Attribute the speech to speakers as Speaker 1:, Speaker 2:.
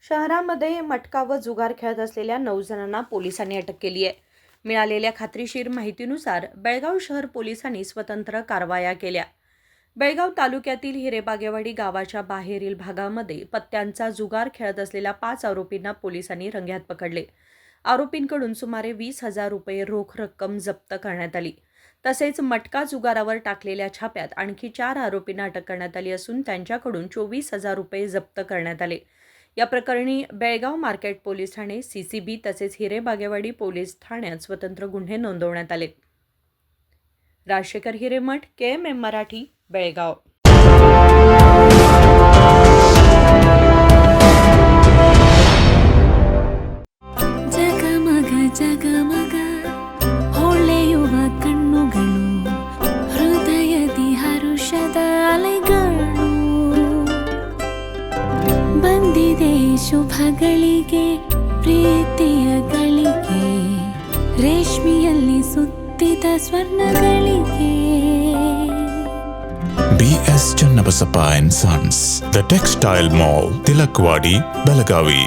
Speaker 1: शहरामध्ये मटका व जुगार खेळत असलेल्या 9 जणांना पोलिसांनी अटक केली आहे. मिळालेल्या खात्रीशीर माहितीनुसार बेळगाव शहर पोलिसांनी स्वतंत्र कारवाया केल्या. बेळगाव तालुक्यातील हिरेबागेवाडी गावाच्या बाहेरील भागामध्ये पत्त्यांचा जुगार खेळत असलेल्या 5 आरोपींना पोलिसांनी रंगेहात पकडले. आरोपींकडून सुमारे 20,000 रुपये रोख रक्कम जप्त करण्यात आली. तसेच मटका जुगारावर टाकलेल्या छाप्यात आणखी 4 आरोपींना अटक करण्यात आली असून त्यांच्याकडून 24,000 रुपये जप्त करण्यात आले. या प्रकरणी Belgaum market police Thane, CCB तसेच हिरेबागेवाडी पोलीस ठाण्यात स्वतंत्र गुन्हे नोंदवण्यात आले. राजशेखर हिरेमठ, KMM मराठी, बेळगाव.
Speaker 2: ಜಗಮಗ ಜಗಮಗ ಹೊಳೆಯುವ ಕಣ್ಣುಗಳು, ಹೃದಯದಿ ಹರುಷದ ಅಲೆಗಳು. ಬಂದಿದೆ ಶುಭಗಳಿಗೆ, ಪ್ರೀತಿಯ ಗಳಿಗೆ, ರೇಷ್ಮೆಯಲ್ಲಿ ಸುತ್ತಿದ ಸ್ವರ್ಣಗಳಿಗೆ.
Speaker 3: BS Channabasappa and Sons, The Textile Mall, Tilakwadi, Belagavi.